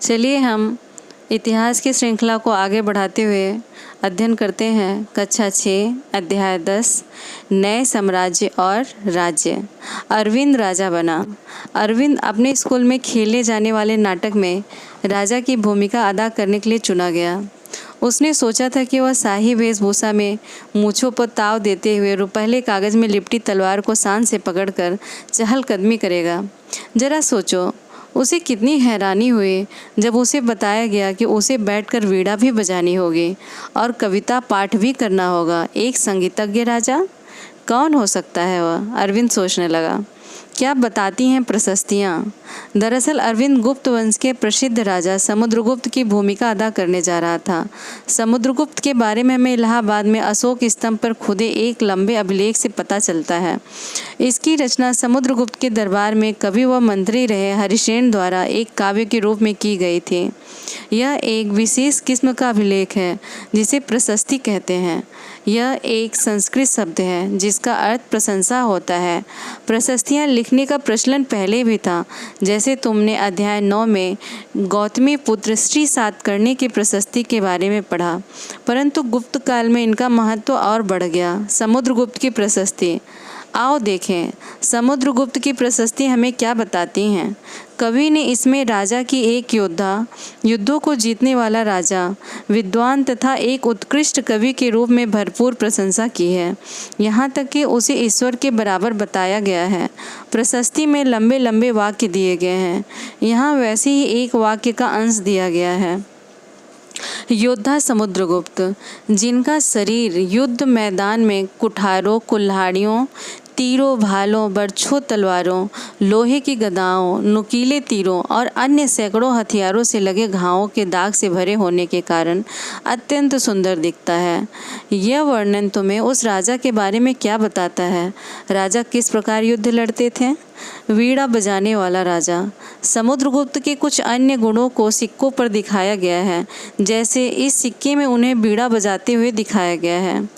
चलिए हम इतिहास की श्रृंखला को आगे बढ़ाते हुए अध्ययन करते हैं कक्षा 6 अध्याय 10 नए साम्राज्य और राज्य। अरविंद राजा बना। अरविंद अपने स्कूल में खेले जाने वाले नाटक में राजा की भूमिका अदा करने के लिए चुना गया। उसने सोचा था कि वह शाही वेशभूषा में मूंछों पर ताव देते हुए रुपहले कागज में लिपटी तलवार को शान से पकड़कर चहलकदमी करेगा। जरा सोचो, उसे कितनी हैरानी हुई जब उसे बताया गया कि उसे बैठकर वीणा भी बजानी होगी और कविता पाठ भी करना होगा। एक संगीतज्ञ राजा कौन हो सकता है वह? अरविंद सोचने लगा। क्या बताती हैं प्रशस्तियाँ। दरअसल अरविंद गुप्त वंश के प्रसिद्ध राजा समुद्रगुप्त की भूमिका अदा करने जा रहा था। समुद्रगुप्त के बारे में हमें इलाहाबाद में अशोक स्तंभ पर खुदे एक लंबे अभिलेख से पता चलता है। इसकी रचना समुद्रगुप्त के दरबार में कवि व मंत्री रहे हरिसेन द्वारा एक काव्य के रूप में की गई थी। यह एक विशेष किस्म का अभिलेख है जिसे प्रशस्ति कहते हैं। यह एक संस्कृत शब्द है जिसका अर्थ प्रशंसा होता है। प्रशस्तियाँ लिखने का प्रचलन पहले भी था, जैसे तुमने अध्याय 9 में गौतमी पुत्र श्री सातकर्णी की प्रशस्ति के बारे में पढ़ा, परंतु गुप्त काल में इनका महत्व और बढ़ गया। समुद्रगुप्त की प्रशस्ति, आओ देखें समुद्रगुप्त की प्रशस्ति हमें क्या बताती हैं। कवि ने इसमें राजा की एक योद्धा, युद्धों को जीतने वाला राजा, विद्वान तथा एक उत्कृष्ट कवि के रूप में भरपूर प्रशंसा की है। यहाँ तक कि उसे ईश्वर के बराबर बताया गया है। प्रशस्ति में लंबे लंबे वाक्य दिए गए हैं। यहाँ वैसे ही एक वाक्य का अंश दिया गया है। योद्धा समुद्रगुप्त, जिनका शरीर युद्ध मैदान में कुठारों, कुल्हाड़ियों, तीरों, भालों, बरछों, तलवारों, लोहे की गदाओं, नुकीले तीरों और अन्य सैकड़ों हथियारों से लगे घावों के दाग से भरे होने के कारण अत्यंत सुंदर दिखता है। यह वर्णन तुम्हें उस राजा के बारे में क्या बताता है? राजा किस प्रकार युद्ध लड़ते थे? वीणा बजाने वाला राजा। समुद्रगुप्त के कुछ अन्य गुणों को सिक्कों पर दिखाया गया है, जैसे इस सिक्के में उन्हें वीणा बजाते हुए दिखाया गया है।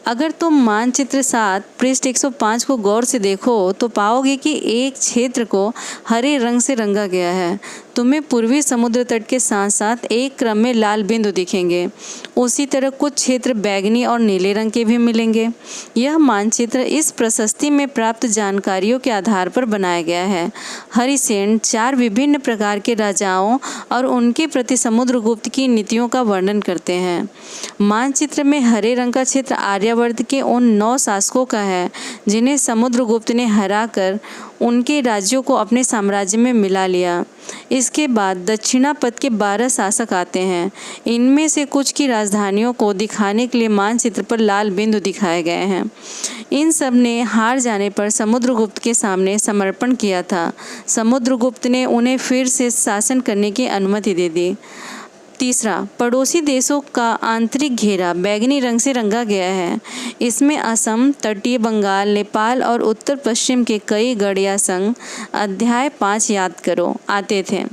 अगर तुम मानचित्र 7 पृष्ठ 105 को गौर से देखो तो पाओगे कि एक क्षेत्र को हरे रंग से रंगा गया है। तुम्हें पूर्वी समुद्र तट के साथ साथ एक क्रम में लाल बिंदु दिखेंगे। उसी तरह कुछ क्षेत्र बैगनी और नीले रंग के भी मिलेंगे। यह मानचित्र इस प्रशस्ति में प्राप्त जानकारियों के आधार पर बनाया गया है। हरिसेन 4 विभिन्न प्रकार के राजाओं और उनके प्रति समुद्रगुप्त की नीतियों का वर्णन करते हैं। मानचित्र में हरे रंग का क्षेत्र आर्यावर्त के उन 9 शासकों का है जिन्हें समुद्रगुप्त ने हराकर उनके राज्यों को अपने साम्राज्य में मिला लिया। इसके बाद दक्षिणापथ के 12 शासक आते हैं। इनमें से कुछ की राजधानियों को दिखाने के लिए मानचित्र पर लाल बिंदु दिखाए गए हैं। इन सब ने हार जाने पर समुद्रगुप्त के सामने समर्पण किया था। समुद्रगुप्त ने उन्हें फिर से शासन करने की अनुमति दे दी। तीसरा, पड़ोसी देशों का आंतरिक घेरा बैगनी रंग से रंगा गया है। इसमें असम, तटीय बंगाल, नेपाल और उत्तर पश्चिम के कई गढ़ या संघ अध्याय 5 याद करो आते थे।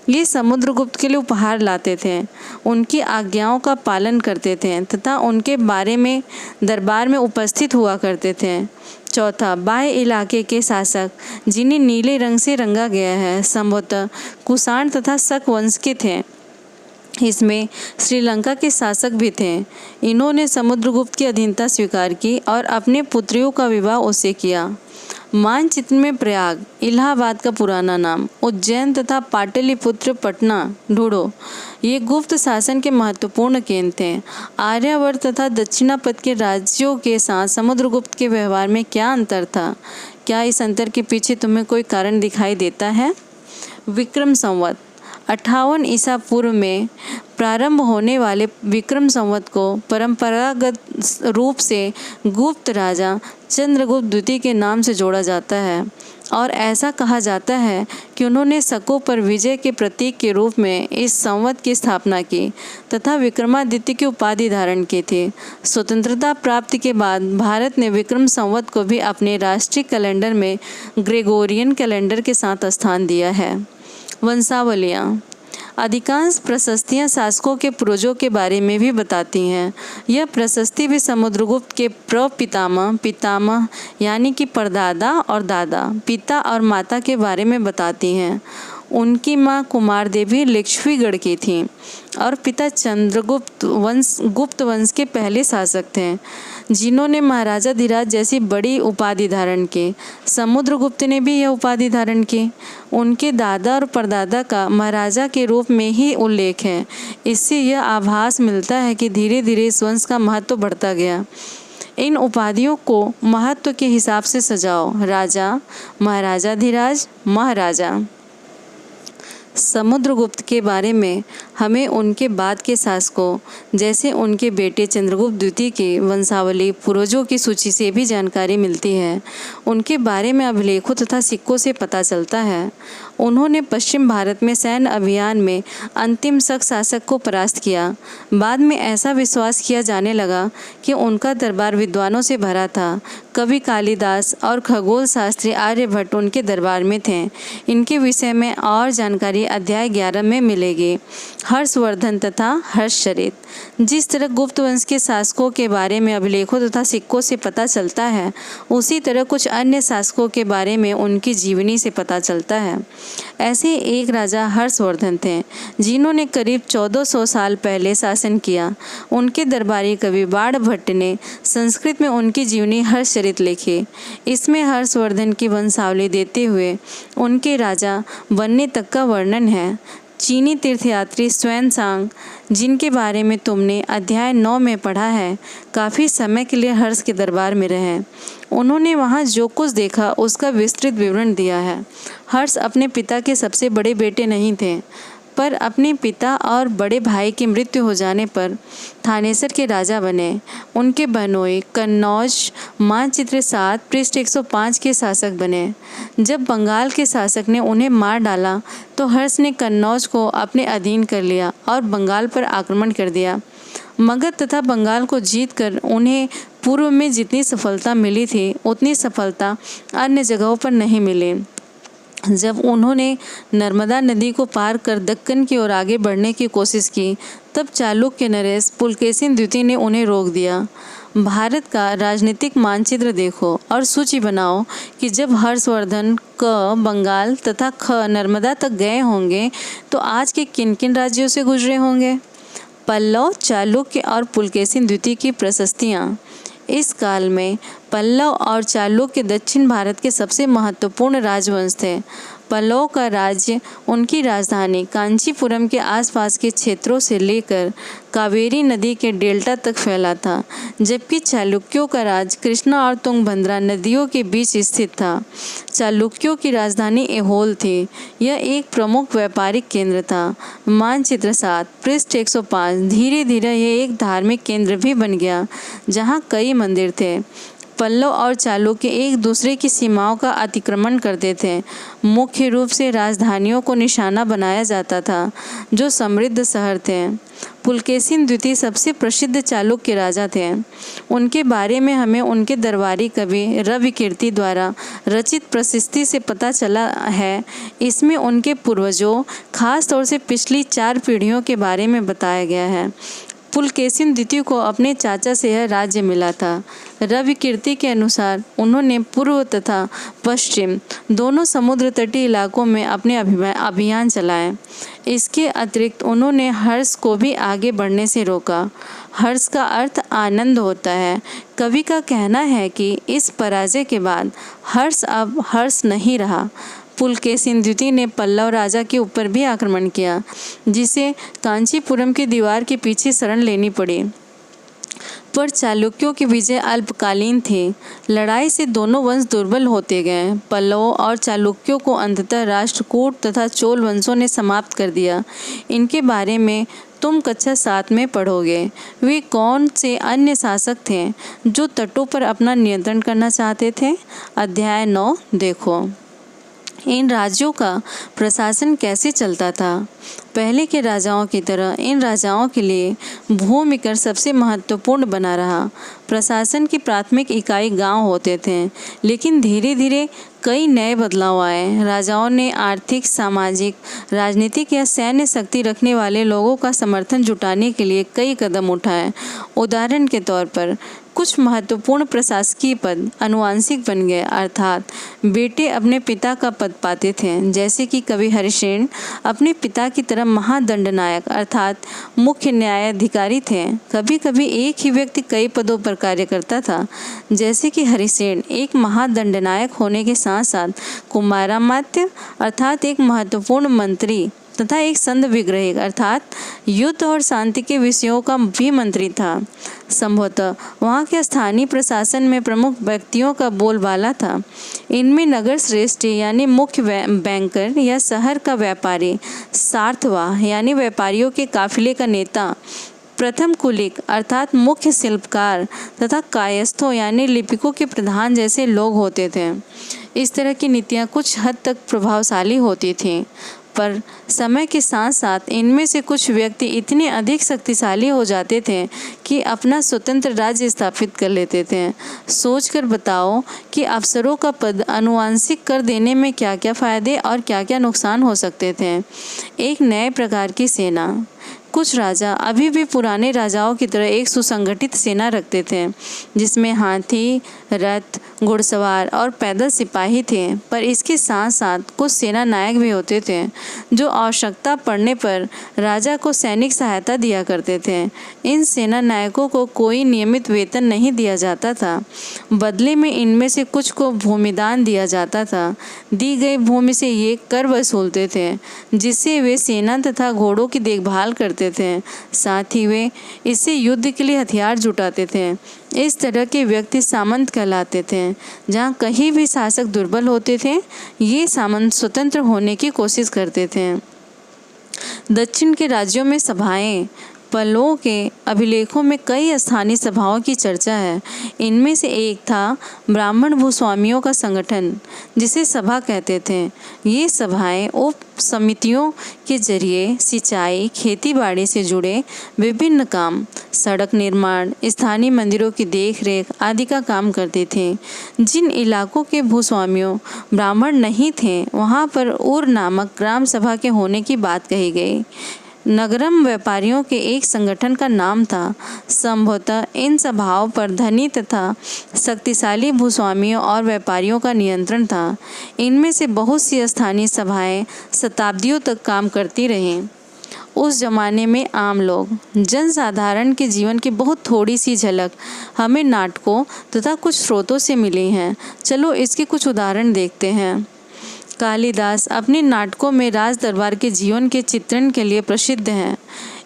ये समुद्रगुप्त के लिए उपहार लाते थे, उनकी आज्ञाओं का पालन करते थे तथा उनके बारे में दरबार में उपस्थित हुआ करते थे। चौथा, बाह्य इलाके के शासक जिन्हें नीले रंग से रंगा गया है संभवतः कुषाण तथा शक वंश के थे। इसमें श्रीलंका के शासक भी थे। इन्होंने समुद्रगुप्त की अधीनता स्वीकार की और अपने पुत्रियों का विवाह उससे किया। मानचित्र में प्रयाग, इलाहाबाद का पुराना नाम, उज्जैन तथा पाटलिपुत्र पटना ढूंढो। ये गुप्त शासन के महत्वपूर्ण केंद्र थे। आर्यावर्त तथा दक्षिणापथ के राज्यों के साथ समुद्रगुप्त के व्यवहार में क्या अंतर था? क्या इस अंतर के पीछे तुम्हें कोई कारण दिखाई देता है? विक्रम संवत 58 ईसा पूर्व में प्रारंभ होने वाले विक्रम संवत को परंपरागत रूप से गुप्त राजा चंद्रगुप्त द्वितीय के नाम से जोड़ा जाता है और ऐसा कहा जाता है कि उन्होंने शकों पर विजय के प्रतीक के रूप में इस संवत की स्थापना की तथा विक्रमादित्य की उपाधि धारण की थी। स्वतंत्रता प्राप्ति के बाद भारत ने विक्रम संवत को भी अपने राष्ट्रीय कैलेंडर में ग्रेगोरियन कैलेंडर के साथ स्थान दिया है। वंशावलियाँ, अधिकांश प्रशस्तियाँ शासकों के पूर्वजों के बारे में भी बताती हैं। यह प्रशस्ति भी समुद्रगुप्त के प्रपितामह, पितामह यानी कि परदादा और दादा, पिता और माता के बारे में बताती हैं। उनकी माँ कुमार देवी लिच्छवीगढ़ की थीं और पिता चंद्रगुप्त गुप्त वंश के पहले शासक थे, जिन्होंने महाराजा धीराज जैसी बड़ी उपाधि धारण की। समुद्रगुप्त ने भी यह उपाधि धारण की। उनके दादा और परदादा का महाराजा के रूप में ही उल्लेख है। इससे यह आभास मिलता है कि धीरे धीरे इस वंश का महत्व बढ़ता गया। इन उपाधियों को महत्व के हिसाब से सजाओ। राजा, महाराजा धीराज, महाराजा। समुद्रगुप्त के बारे में हमें उनके बाद के शासकों जैसे उनके बेटे चंद्रगुप्त द्वितीय की वंशावली पूर्वजों की सूची से भी जानकारी मिलती है। उनके बारे में अभिलेखों तथा सिक्कों से पता चलता है। उन्होंने पश्चिम भारत में सैन्य अभियान में अंतिम शक शासक को परास्त किया। बाद में ऐसा विश्वास किया जाने लगा कि उनका दरबार विद्वानों से भरा था। कवि कालिदास और खगोल शास्त्री आर्यभट्ट उनके दरबार में थे। इनके विषय में और जानकारी अध्याय 11 में मिलेगी। हर्षवर्धन तथा हर्षचरित। जिस तरह गुप्त वंश के शासकों के बारे में अभिलेखों तथा सिक्कों से पता चलता है, उसी तरह कुछ अन्य शासकों के बारे में उनकी जीवनी से पता चलता है। ऐसे एक राजा हर्षवर्धन थे, जिन्होंने करीब 1400 साल पहले शासन किया। उनके दरबारी कवि बाणभट्ट ने संस्कृत में उनकी जीवनी हर्षचरित लिखी। इसमें हर्षवर्धन की वंशावली देते हुए उनके राजा बनने तक का वर्णन है। चीनी तीर्थयात्री स्वान, जिनके बारे में तुमने अध्याय 9 में पढ़ा है, काफ़ी समय के लिए हर्ष के दरबार में रहे। उन्होंने वहाँ जो कुछ देखा उसका विस्तृत विवरण दिया है। हर्ष अपने पिता के सबसे बड़े बेटे नहीं थे, पर अपने पिता और बड़े भाई की मृत्यु हो जाने पर थानेसर के राजा बने। उनके बहनोई कन्नौज मानचित्र 7 पृष्ठ 105 के शासक बने। जब बंगाल के शासक ने उन्हें मार डाला तो हर्ष ने कन्नौज को अपने अधीन कर लिया और बंगाल पर आक्रमण कर दिया। मगध तथा बंगाल को जीतकर उन्हें पूर्व में जितनी सफलता मिली थी, उतनी सफलता अन्य जगहों पर नहीं मिली। जब उन्होंने नर्मदा नदी को पार कर दक्कन की ओर आगे बढ़ने की कोशिश की, तब चालुक्य नरेश पुलकेशिन द्वितीय ने उन्हें रोक दिया। भारत का राजनीतिक मानचित्र देखो और सूची बनाओ कि जब हर्षवर्धन क बंगाल तथा ख नर्मदा तक गए होंगे तो आज के किन किन राज्यों से गुजरे होंगे। पल्लव, चालुक्य और पुलकेशिन द्वितीय की प्रशस्तियाँ। इस काल में पल्लव और चालुक्य दक्षिण भारत के सबसे महत्वपूर्ण राजवंश थे। पल्लव का राज्य उनकी राजधानी कांचीपुरम के आसपास के क्षेत्रों से लेकर कावेरी नदी के डेल्टा तक फैला था, जबकि चालुक्यों का राज कृष्णा और तुंगभद्रा नदियों के बीच स्थित था। चालुक्यों की राजधानी ऐहोल थी। यह एक प्रमुख व्यापारिक केंद्र था। मानचित्र 7 पृष्ठ 105। धीरे धीरे यह एक धार्मिक केंद्र भी बन गया, जहाँ कई मंदिर थे। पल्लव और चालुक्य एक दूसरे की सीमाओं का अतिक्रमण करते थे। मुख्य रूप से राजधानियों को निशाना बनाया जाता था, जो समृद्ध शहर थे। पुलकेशिन द्वितीय सबसे प्रसिद्ध चालुक्य राजा थे। उनके बारे में हमें उनके दरबारी कवि रविकीर्ति द्वारा रचित प्रशस्ति से पता चला है। इसमें उनके पूर्वजों, खास तौर से पिछली 4 पीढ़ियों के बारे में बताया गया है। पुलकेशिन द्वितीय को अपने चाचा से यह राज्य मिला था। रविकीर्ति के अनुसार उन्होंने पूर्व तथा पश्चिम दोनों समुद्र तटीय इलाकों में अपने अभियान चलाए। इसके अतिरिक्त उन्होंने हर्ष को भी आगे बढ़ने से रोका। हर्ष का अर्थ आनंद होता है। कवि का कहना है कि इस पराजय के बाद हर्ष अब हर्ष नहीं रहा। पुलकेशिन द्वितीय ने पल्लव राजा के ऊपर भी आक्रमण किया, जिसे कांचीपुरम की दीवार के पीछे शरण लेनी पड़ी। पर चालुक्यों की विजय अल्पकालीन थी। लड़ाई से दोनों वंश दुर्बल होते गए। पल्लवों और चालुक्यों को अंततः राष्ट्रकूट तथा चोल वंशों ने समाप्त कर दिया। इनके बारे में तुम कक्षा 7 में पढ़ोगे। वे कौन से अन्य शासक थे जो तटों पर अपना नियंत्रण करना चाहते थे? अध्याय 9 देखो। इन राज्यों का प्रशासन कैसे चलता था? पहले के राजाओं की तरह इन राजाओं के लिए भूमि कर सबसे महत्वपूर्ण बना रहा। प्रशासन की प्राथमिक इकाई गांव होते थे, लेकिन धीरे धीरे कई नए बदलाव आए। राजाओं ने आर्थिक, सामाजिक, राजनीतिक या सैन्य शक्ति रखने वाले लोगों का समर्थन जुटाने के लिए कई कदम उठाए। उदाहरण के तौर पर कुछ महत्वपूर्ण प्रशासकीय पद आनुवंशिक बन गए, अर्थात बेटे अपने पिता का पद पाते थे। जैसे कि कवि हरिसेन अपने पिता की तरह महादंडनायक अर्थात मुख्य न्यायाधिकारी थे। कभी कभी एक ही व्यक्ति कई पदों पर कार्य करता था। जैसे कि हरिसेन एक महादंडनायक होने के साथ साथ कुमारामात्य अर्थात एक महत्वपूर्ण मंत्री तथा एक संघ विग्रही अर्थात युद्ध और शांति के विषयों का भी मंत्री था। संभवतः वहाँ के स्थानीय प्रशासन में प्रमुख व्यक्तियों का बोलबाला था। इनमें नगर श्रेष्ठ यानी मुख्य बैंकर या शहर का व्यापारी, सार्थवाह यानी व्यापारियों के काफिले का नेता, प्रथम कुलिक अर्थात मुख्य शिल्पकार तथा कायस्थों यानी लिपिकों के प्रधान जैसे लोग होते थे। इस तरह की नीतियाँ कुछ हद तक प्रभावशाली होती थीं, पर समय के साथ साथ इनमें से कुछ व्यक्ति इतने अधिक शक्तिशाली हो जाते थे कि अपना स्वतंत्र राज्य स्थापित कर लेते थे। सोचकर बताओ कि अफसरों का पद आनुवंशिक कर देने में क्या क्या फायदे और क्या क्या नुकसान हो सकते थे। एक नए प्रकार की सेना। कुछ राजा अभी भी पुराने राजाओं की तरह एक सुसंगठित सेना रखते थे, जिसमें हाथी, रथ, घुड़सवार और पैदल सिपाही थे। पर इसके साथ साथ कुछ सेना नायक भी होते थे, जो आवश्यकता पड़ने पर राजा को सैनिक सहायता दिया करते थे। इन सेना नायकों को कोई नियमित वेतन नहीं दिया जाता था। बदले में इनमें से कुछ को भूमिदान दिया जाता था। दी गई भूमि से ये कर वसूलते थे, जिससे वे सेना तथा घोड़ों की देखभाल करते थे। साथ ही वे इससे युद्ध के लिए हथियार जुटाते थे। इस तरह के व्यक्ति सामंत कहलाते थे। जहाँ कहीं भी शासक दुर्बल होते थे, ये सामंत स्वतंत्र होने की कोशिश करते थे। दक्षिण के राज्यों में सभाएं। पल्लवों के अभिलेखों में कई स्थानीय सभाओं की चर्चा है। इनमें से एक था ब्राह्मण भूस्वामियों का संगठन, जिसे सभा कहते थे। ये सभाएं उप समितियों के जरिए सिंचाई, खेतीबाड़ी से जुड़े विभिन्न काम, सड़क निर्माण, स्थानीय मंदिरों की देखरेख आदि का काम करती थी। जिन इलाकों के भूस्वामियों ब्राह्मण नहीं थे, वहाँ पर उर नामक ग्राम सभा के होने की बात कही गई। नगरम व्यापारियों के एक संगठन का नाम था। संभवतः इन सभाओं पर धनी तथा शक्तिशाली भूस्वामियों और व्यापारियों का नियंत्रण था। इनमें से बहुत सी स्थानीय सभाएं शताब्दियों तक काम करती रहीं। उस जमाने में आम लोग, जनसाधारण के जीवन की बहुत थोड़ी सी झलक हमें नाटकों तथा कुछ स्रोतों से मिली हैं। चलो इसके कुछ उदाहरण देखते हैं। कालिदास अपने नाटकों में राज दरबार के जीवन के चित्रण के लिए प्रसिद्ध हैं।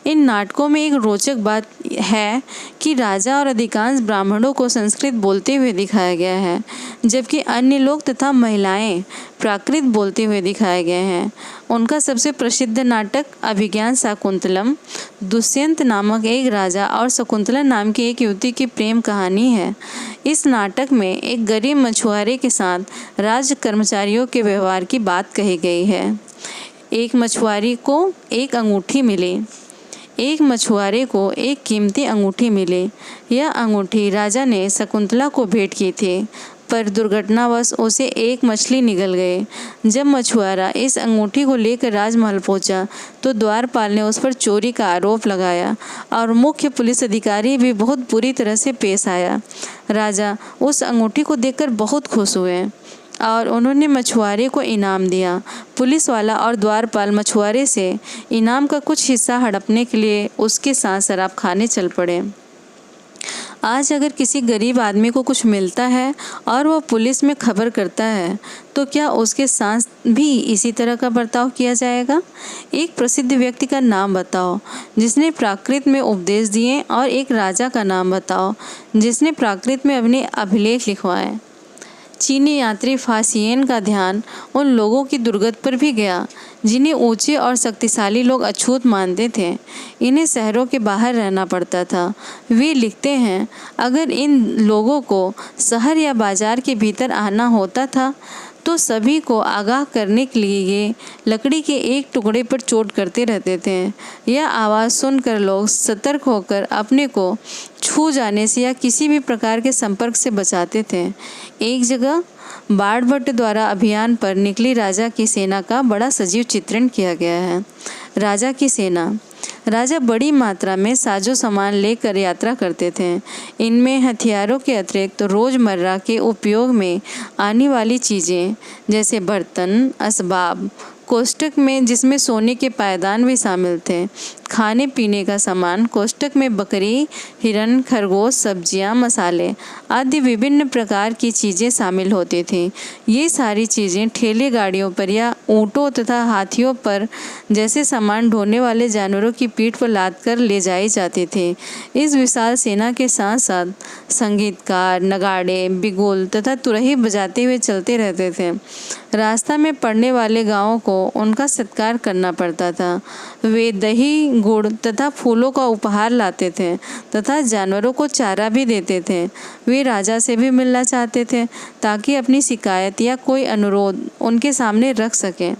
इन नाटकों में एक रोचक बात है कि राजा और अधिकांश ब्राह्मणों को संस्कृत बोलते हुए दिखाया गया है, जबकि अन्य लोग तथा महिलाएं प्राकृत बोलते हुए दिखाए गए हैं। उनका सबसे प्रसिद्ध नाटक अभिज्ञान शाकुंतलम दुष्यंत नामक एक राजा और शकुंतला नाम की एक युवती की प्रेम कहानी है। इस नाटक में एक गरीब मछुआरे के साथ राज कर्मचारियों के व्यवहार की बात कही गई है। एक मछुआरे को एक कीमती अंगूठी मिली। यह अंगूठी राजा ने शकुंतला को भेंट की थी, पर दुर्घटनावश उसे एक मछली निगल गई। जब मछुआरा इस अंगूठी को लेकर राजमहल पहुंचा, तो द्वारपाल ने उस पर चोरी का आरोप लगाया और मुख्य पुलिस अधिकारी भी बहुत बुरी तरह से पेश आया। राजा उस अंगूठी को देखकर बहुत खुश हुए और उन्होंने मछुआरे को इनाम दिया। पुलिस वाला और द्वारपाल मछुआरे से इनाम का कुछ हिस्सा हड़पने के लिए उसके साथ शराब खाने चल पड़े। आज अगर किसी गरीब आदमी को कुछ मिलता है और वह पुलिस में खबर करता है, तो क्या उसके साथ भी इसी तरह का बर्ताव किया जाएगा? एक प्रसिद्ध व्यक्ति का नाम बताओ जिसने प्राकृत में उपदेश दिए, और एक राजा का नाम बताओ जिसने प्राकृत में अपने अभिलेख लिखवाए। चीनी यात्री फासियन का ध्यान उन लोगों की दुर्गत पर भी गया जिन्हें ऊंचे और शक्तिशाली लोग अछूत मानते थे। इन्हें शहरों के बाहर रहना पड़ता था। वे लिखते हैं, अगर इन लोगों को शहर या बाजार के भीतर आना होता था तो सभी को आगाह करने के लिए ये लकड़ी के एक टुकड़े पर चोट करते रहते थे। यह आवाज़ सुनकर लोग सतर्क होकर अपने को छू जाने से या किसी भी प्रकार के संपर्क से बचाते थे। एक जगह बाणभट्ट द्वारा अभियान पर निकली राजा की सेना का बड़ा सजीव चित्रण किया गया है। राजा की सेना। राजा बड़ी मात्रा में साजो सामान लेकर यात्रा करते थे। इनमें हथियारों के अतिरिक्त रोज़मर्रा के उपयोग में आने वाली चीज़ें जैसे बर्तन, असबाब, कोष्टक में जिसमें सोने के पायदान भी शामिल थे, खाने पीने का सामान, कोष्टक में बकरी, हिरन, खरगोश, सब्जियां, मसाले आदि विभिन्न प्रकार की चीज़ें शामिल होती थीं। ये सारी चीज़ें ठेले गाड़ियों पर या ऊँटों तथा हाथियों पर जैसे सामान ढोने वाले जानवरों की पीठ पर लाद कर ले जाई जाती थी। इस विशाल सेना के साथ साथ संगीतकार, नगाड़े, बिगुल तथा तुरही बजाते हुए चलते रहते थे। रास्ता में पड़ने वाले गांवों को उनका सत्कार करना पड़ता था। वे दही, गुड़ तथा फूलों का उपहार लाते थे तथा जानवरों को चारा भी देते थे। वे राजा से भी मिलना चाहते थे ताकि अपनी शिकायत या कोई अनुरोध उनके सामने रख सकें,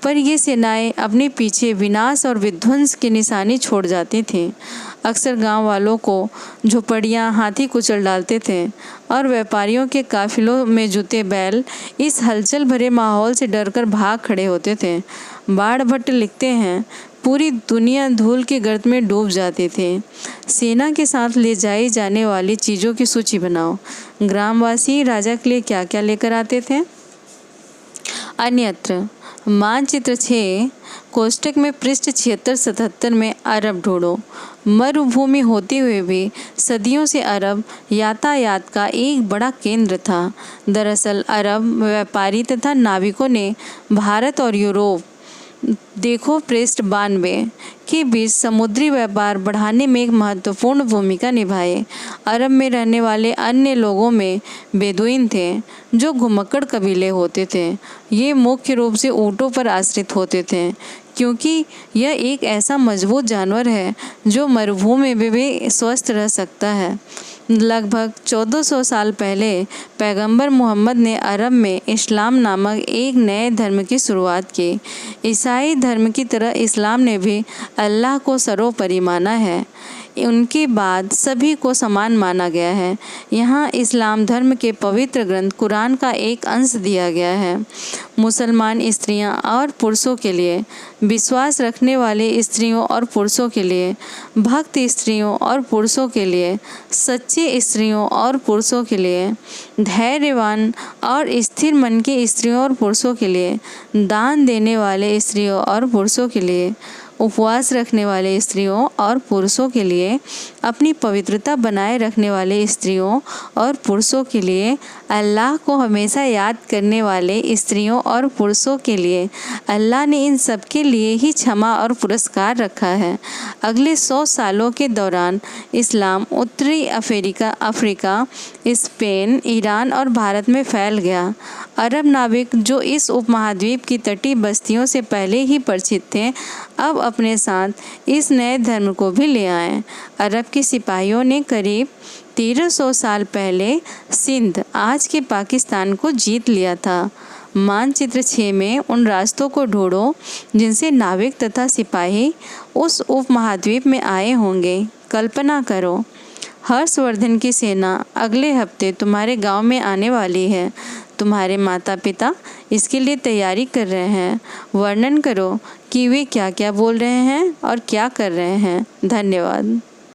पर ये सेनाएं अपने पीछे विनाश और विध्वंस की निशानी छोड़ जाती थीं। अक्सर गांव वालों को झोपड़ियां हाथी कुचल डालते थे और व्यापारियों के काफिलों में जुटे बैल इस हलचल भरे माहौल से डरकर भाग खड़े होते थे। बाणभट्ट लिखते हैं, पूरी दुनिया धूल के गर्त में डूब जाती थी। सेना के साथ ले जाई जाने वाली चीज़ों की सूची बनाओ। ग्रामवासी राजा के लिए क्या क्या लेकर आते थे? अन्यत्र मानचित्र 6 कोष्टक में पृष्ठ 76-77 में अरब ढूंढो। मरुभूमि होते हुए भी सदियों से अरब यातायात का एक बड़ा केंद्र था। दरअसल अरब व्यापारी तथा नाविकों ने भारत और यूरोप देखो पृष्ठ 92 के बीच समुद्री व्यापार बढ़ाने में एक महत्वपूर्ण भूमिका निभाए। अरब में रहने वाले अन्य लोगों में बेदुइन थे जो घुमक्कड़ कबीले होते थे। ये मुख्य रूप से ऊँटों पर आश्रित होते थे क्योंकि यह एक ऐसा मजबूत जानवर है जो मरुभूमि में भी स्वस्थ रह सकता है। लगभग 1400 साल पहले पैगंबर मोहम्मद ने अरब में इस्लाम नामक एक नए धर्म की शुरुआत की। ईसाई धर्म की तरह इस्लाम ने भी अल्लाह को सर्वोपरि माना है। उनके बाद सभी को समान माना गया है। यहाँ इस्लाम धर्म के पवित्र ग्रंथ कुरान का एक अंश दिया गया है। मुसलमान स्त्रियाँ और पुरुषों के लिए, विश्वास रखने वाले स्त्रियों और पुरुषों के लिए, भक्त स्त्रियों और पुरुषों के लिए, सच्चे स्त्रियों और पुरुषों के लिए, धैर्यवान और स्थिर मन के स्त्रियों और पुरुषों के लिए, दान देने वाले स्त्रियों और पुरुषों के लिए, उपवास रखने वाले स्त्रियों और पुरुषों के लिए, अपनी पवित्रता बनाए रखने वाले स्त्रियों और पुरुषों के लिए, अल्लाह को हमेशा याद करने वाले स्त्रियों और पुरुषों के लिए। अल्लाह ने इन सब के लिए ही क्षमा और पुरस्कार रखा है। अगले 100 सालों के दौरान इस्लाम उत्तरी अफ्रीका, स्पेन, ईरान और भारत में फैल गया। अरब नाविक जो इस उपमहाद्वीप की तटीय बस्तियों से पहले ही परिचित थे, अब अपने साथ इस नए धर्म को भी ले आए। अरब के सिपाहियों ने करीब 1300 साल पहले सिंध, आज के पाकिस्तान को जीत लिया था। मानचित्र 6 में उन रास्तों को ढूंढो जिनसे नाविक तथा सिपाही उस उपमहाद्वीप में आए होंगे। कल्पना करो, हर्षवर्धन की सेना अगले हफ्ते तुम्हारे गांव में आने वाली है। तुम्हारे माता पिता इसके लिए तैयारी कर रहे हैं। वर्णन करो कि वे क्या क्या बोल रहे हैं और क्या कर रहे हैं। धन्यवाद।